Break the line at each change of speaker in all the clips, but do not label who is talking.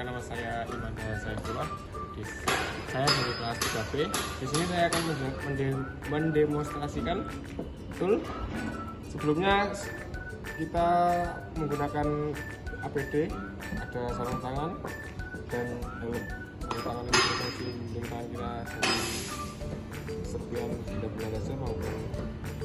perkenalkan, nama saya Imanda Saifullah. Saya dari kelas 3B. Di sini saya akan mendemonstrasikan tool. Sebelumnya kita menggunakan APD, ada sarung tangan dan helm. Sarung tangan ini berfungsi melindungi tangan kita dari serpihan benda-benda saja maupun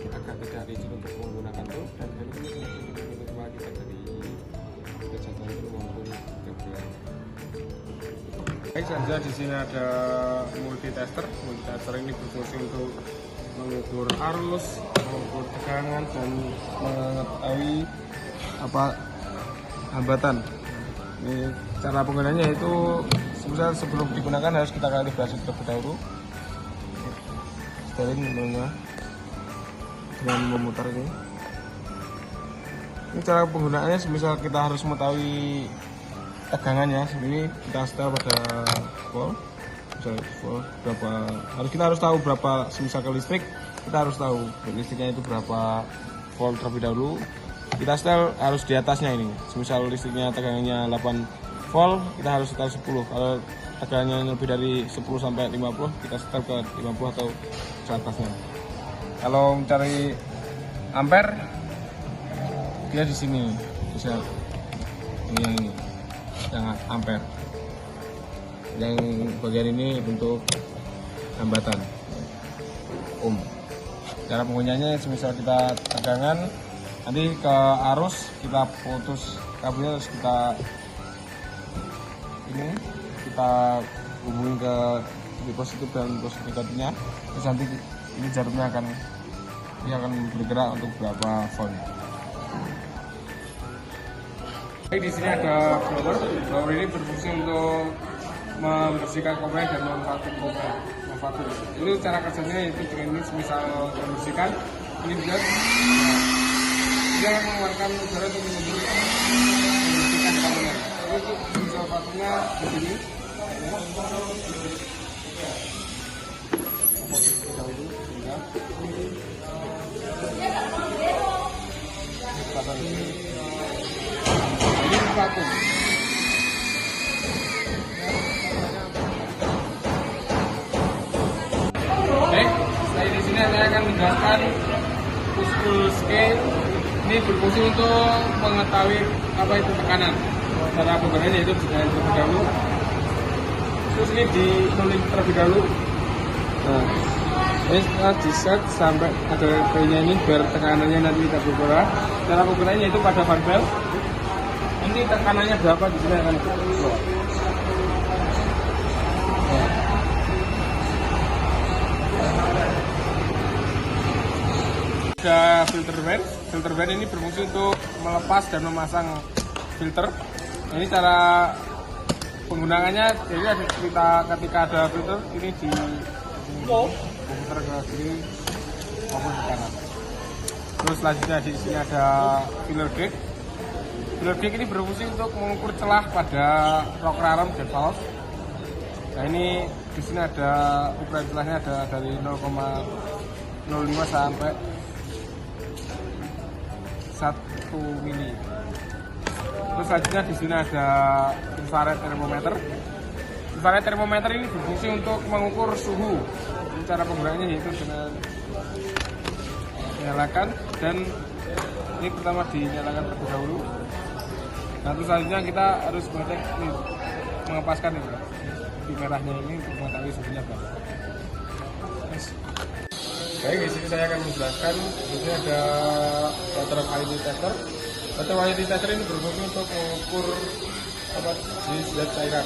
agar tidak licin untuk menggunakan tool, dan helm ini melindungi kepala kita dari kejahatan maupun gangguan. Baik, saja di sini ada multitester. Multitester ini berfungsi untuk mengukur arus, mengukur tegangan, dan mengetahui hambatan. Ini cara penggunaannya itu sebelum digunakan harus kita kalibrasi terlebih dahulu. Setelin dengan memutar ini. Ini cara penggunaannya, semisal kita harus mengetahui tegangannya, ini kita setel pada volt. Misalnya volt berapa, kita harus tahu berapa. Semisal ke listrik, kita harus tahu listriknya itu berapa volt terlebih dahulu. Kita setel harus di atasnya ini. Semisal listriknya tegangannya 8 volt, kita harus setel 10. Kalau tegangannya lebih dari 10 sampai 50, kita setel ke 50 atau ke atasnya. Kalau mencari ampere, dia di sini bisa ini yang ampere. Yang bagian ini untuk hambatan ohm. Cara penggunaannya, semisal kita tegangan, nanti ke arus kita putus kabelnya, terus kita hubungin ke positif dan positif negatifnya, terus nanti ini jarumnya akan bergerak untuk berapa volt. Di sini ada blower. Blower ini berfungsi untuk membersihkan komponen dan memvakum komponen. Ini cara kerjanya yaitu dengan ini, semisal membersihkan, ini juga dia mengeluarkan udara untuk membersihkan komponen. Lalu untuk semisal vakumnya di sini. Ini vakum. Oke, di sini saya akan menjelaskan push-pull scale. Ini berfungsi untuk mengetahui apa itu tekanan. Cara penggunaannya yaitu dengan terlebih dahulu. Terus ini ditulis terlebih dahulu. Nah, ini setelah di set sampai ada kayaknya ini biar tekanannya nanti tidak berubah. Cara penggunaannya itu pada barbel. Ini tekanannya berapa di sini akan keluar. Ada filter band. Filter band ini berfungsi untuk melepas dan memasang filter. Ini cara penggunaannya, jadi ketika ada filter ini diputar ke kiri maupun ke kanan. Terus selanjutnya di sini ada filler gauge. Filler gauge ini berfungsi untuk mengukur celah pada rocker arm dan valve. Nah, ini di sini ada ukuran celahnya, ada dari 0,05 sampai 1 mili. Terus selanjutnya di sini ada infrared thermometer. Infrared thermometer ini berfungsi untuk mengukur suhu. Ini cara penggunaannya yaitu dengan menyalakan, dan ini pertama dinyalakan terlebih dahulu. Nah, terus selanjutnya kita harus mengepaskan ini di merahnya ini untuk mengetahui suhunya berapa. Baik, di sini saya akan menjelaskan. Di sini ada water quality tester. Water quality tester ini berfungsi untuk mengukur jenis zat cairan.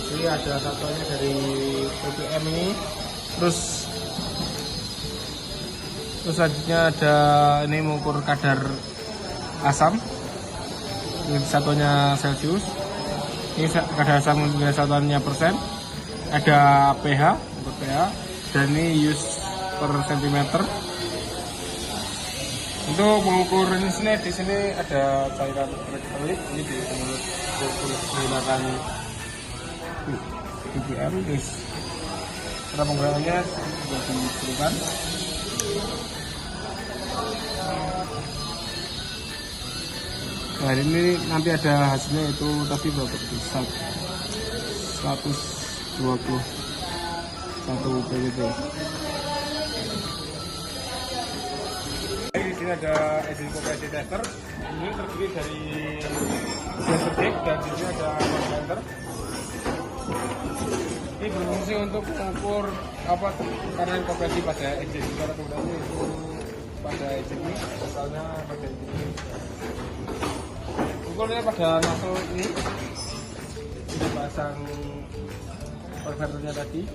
Ini ada satuannya dari ppm ini. Terus selanjutnya ada ini mengukur kadar asam. Ini satuannya Celsius. Ini kadar asam dengan satuannya persen. Ada pH untuk pH, dan ini use per sentimeter. Untuk mengukur ini di sini ada cairan elektrolit. Ini menggunakan ppm. Cara penggunaannya sudah diberikan. Nah, hari ini nanti ada hasilnya itu tadi berapa itu 121 PWT. Di sini ada engine kompresi tester. Ini terdiri dari sensor stick dan di sini ada counter. Ini berfungsi untuk mengukur apa tekanan kompresi pada engine. Cara penggunaannya itu pada engine ini, asalnya pada engine ini. Ukurnya pada nozzle ini sudah pasang konverternya tadi.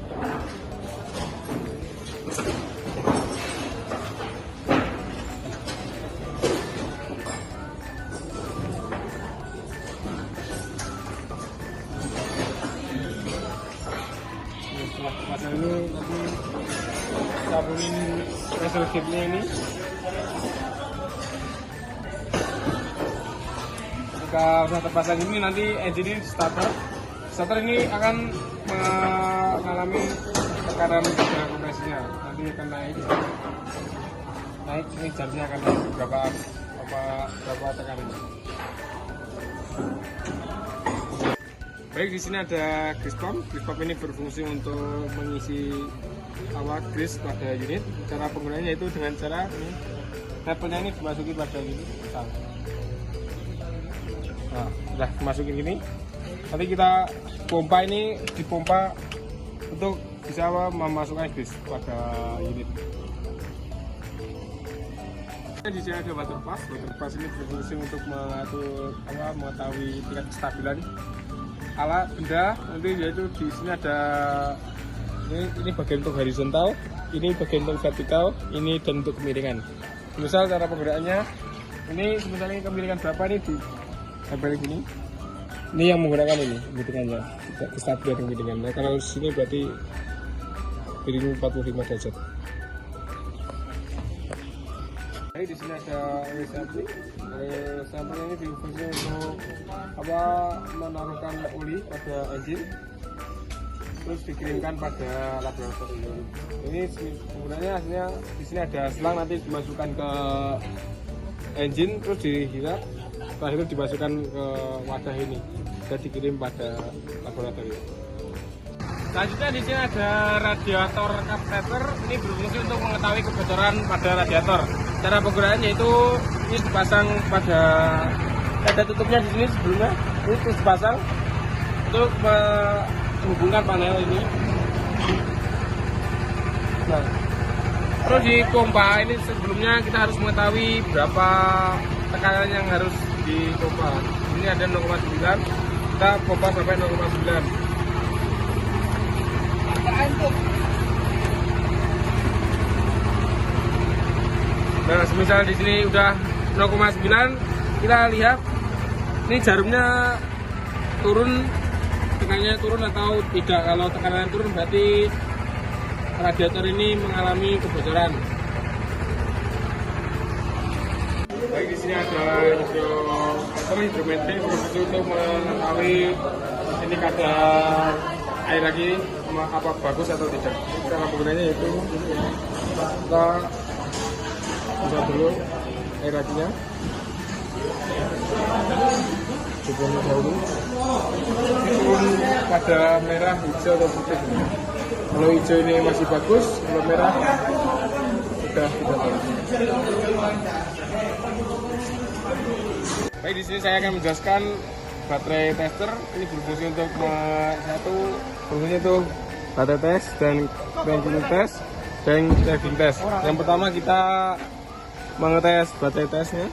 Setelah pasang ini nanti caburin pressure gauge-nya ini. Jika sudah terpasang ini nanti engine ini starter. Starter ini akan mengalami tekanan pada kompresinya. Nanti akan naik ini jamnya akan naik berapa tekanannya. Baik, di sini ada grease pump. Grease pump ini berfungsi untuk mengisi grease pada unit. Cara penggunaannya itu dengan cara ini, tabelnya ini dimasuki pada unit. Nah, sudah dimasukin gini. Nanti kita pompa ini dipompa untuk bisa memasukkan grease pada unit. Di sini ada water pass. Water pass ini berfungsi untuk mengatur mengetahui tingkat kestabilan alat benda. Nanti yaitu di sini ada ini bagian untuk horizontal, ini bagian untuk vertikal, ini dan untuk kemiringan. Misal cara penggunaannya ini misalnya kemiringan berapa nih di tabel gini. Ini yang menggunakan ini kemiringannya, kestabilan kemiringan. Nah, kalau sini berarti miring 45 derajat. Jadi di sini ada air sampling. Air sampling ini berfungsi untuk menaruhkan oli pada engine, terus dikirimkan pada laboratorium. Ini penggunaannya hasilnya di sini ada selang, nanti dimasukkan ke engine, terus dihisap, setelah itu dimasukkan ke wadah ini dan dikirim pada laboratorium. Selanjutnya di sini ada radiator carburetor. Ini berfungsi untuk mengetahui kebocoran pada radiator. Cara penggunaannya itu ini dipasang pada ada tutupnya di sini sebelumnya. Ini terus dipasang untuk menghubungkan panel ini. Nah, terus di pompa ini sebelumnya kita harus mengetahui berapa tekanan yang harus dipompa. Ini ada 0,9. Kita pompa sampai 0,9. Nah, semisal di sini udah 0,9, kita lihat ini jarumnya turun, tekanannya turun atau tidak. Kalau tekanannya turun berarti radiator ini mengalami kebocoran. Baik, di sini ada hidrometri berfungsi untuk mengetahui ini kadar air lagi apa bagus atau tidak. Cara penggunaannya yaitu kita buka dulu air lakinya, turun dahulu, turun pada merah, hijau atau putih. Kalau hijau ini masih bagus, kalau merah sudah tidak bagus. Baik, di sini saya akan menjelaskan baterai tester. Ini berfungsi untuk fungsinya itu baterai test dan bensin test dan driving test. Yang pertama kita mengetes baterai testnya,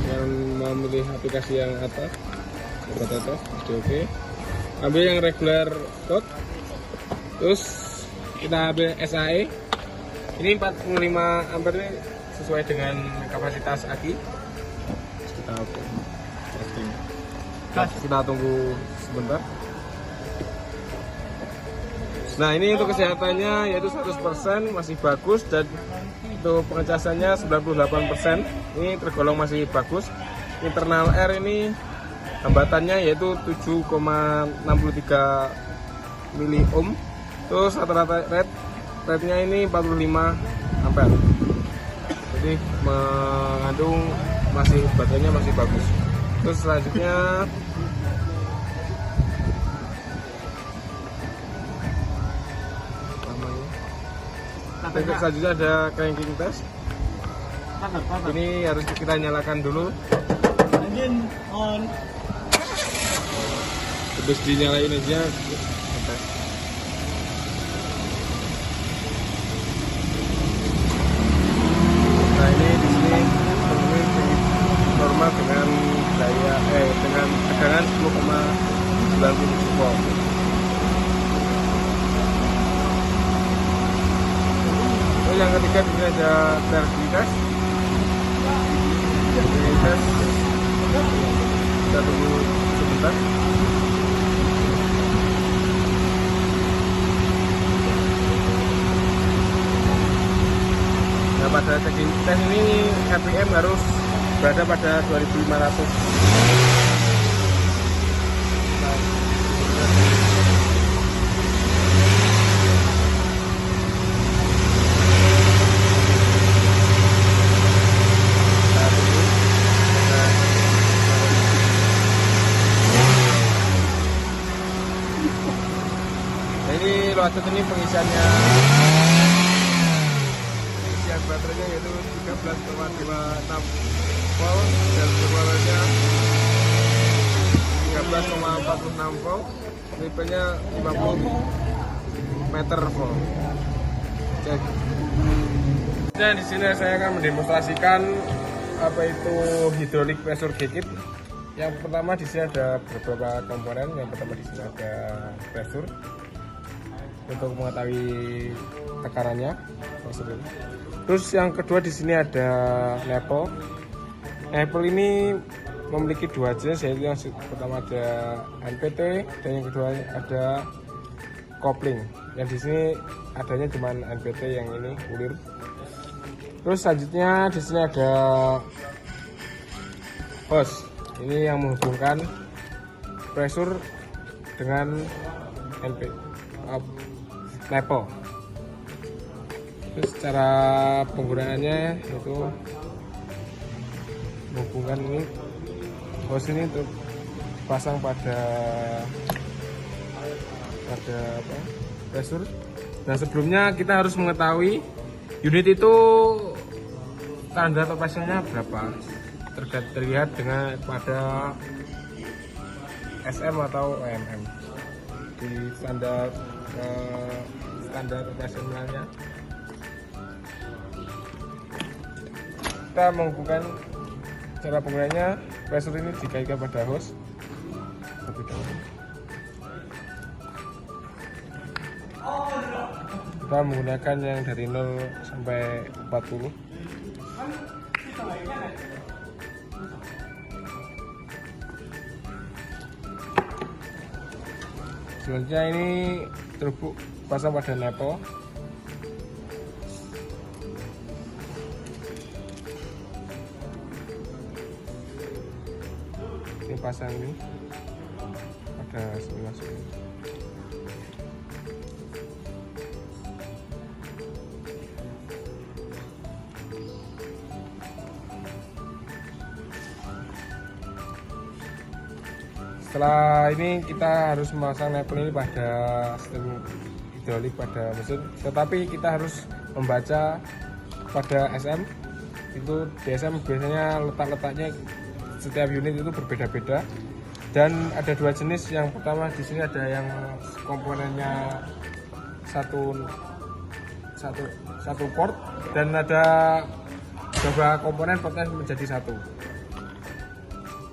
yang memilih aplikasi yang atas baterai test. Oke. Ambil yang regular code, terus kita ambil SAE. Ini 45 ampere, ini sesuai dengan kapasitas aki. Kita tunggu sebentar. Nah, ini untuk kesehatannya yaitu 100% masih bagus, dan untuk pengecasannya 98%. Ini tergolong masih bagus. Internal air ini hambatannya yaitu 7,63 miliohm. Terus rata-rata rate-nya ini 45 ampere. Jadi mengandung baterainya masih bagus. Terus selanjutnya selanjutnya ada cranking test. Ini harus kita nyalakan dulu.
Engine on.
Terus dinyalain aja. Nah ini di sini normal dengan daya dengan tegangan 10,90 volt. Yang ketiga di sini ada stabilitas. Stabilitas. Kita tunggu sebentar. Nah, pada checking test ini RPM harus berada pada 2500. Ini loaded ini pengisian baterainya yaitu 13,26 volt dan keluarannya 13,46 volt, tipenya 50 meter volt. Cek. Nah, di sini saya akan mendemonstrasikan apa itu hidrolik pressure gauge. Yang pertama di sini ada beberapa komponen. Yang pertama di sini ada pressure untuk mengetahui tekanannya. Terus yang kedua di sini ada level. Level ini memiliki dua jenis, yaitu yang pertama ada NPT dan yang kedua ada kopling. Yang di sini adanya cuma NPT, yang ini ulir. Terus selanjutnya di sini ada hose. Ini yang menghubungkan pressure dengan level. Terus cara penggunaannya itu menghubungkan ini hose ini untuk pasang pada pressure. Nah, sebelumnya kita harus mengetahui unit itu standar operasionalnya berapa, terlihat dengan pada SM atau OMM di standar operasionalnya. Kita menghubungkan cara penggunaannya, pressure ini dikaitkan pada hose. Kita menggunakan yang dari 0 sampai 40. Selanjutnya ini pasang pada nepo. Ini pasang ini pada sebelah sini. Setelah ini kita harus memasang nepo ini pada sistem hidrolik pada mesin, tetapi kita harus membaca pada SM. Itu di SM biasanya letak-letaknya setiap unit itu berbeda-beda, dan ada dua jenis. Yang pertama di sini ada yang komponennya satu port, dan ada beberapa komponen portnya menjadi satu.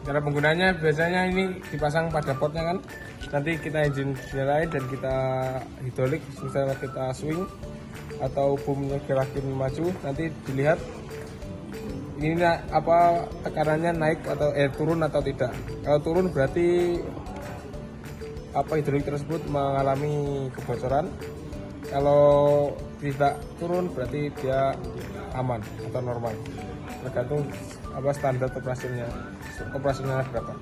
Cara penggunaannya biasanya ini dipasang pada portnya kan, nanti kita engine nyalain dan kita hidrolik, misalnya kita swing atau boomnya gerakin maju, nanti dilihat ini apa tekanannya naik atau turun atau tidak. Kalau turun berarti apa hidrolik tersebut mengalami kebocoran. Kalau tidak turun berarti dia aman atau normal, tergantung apa standar operasionalnya berapa.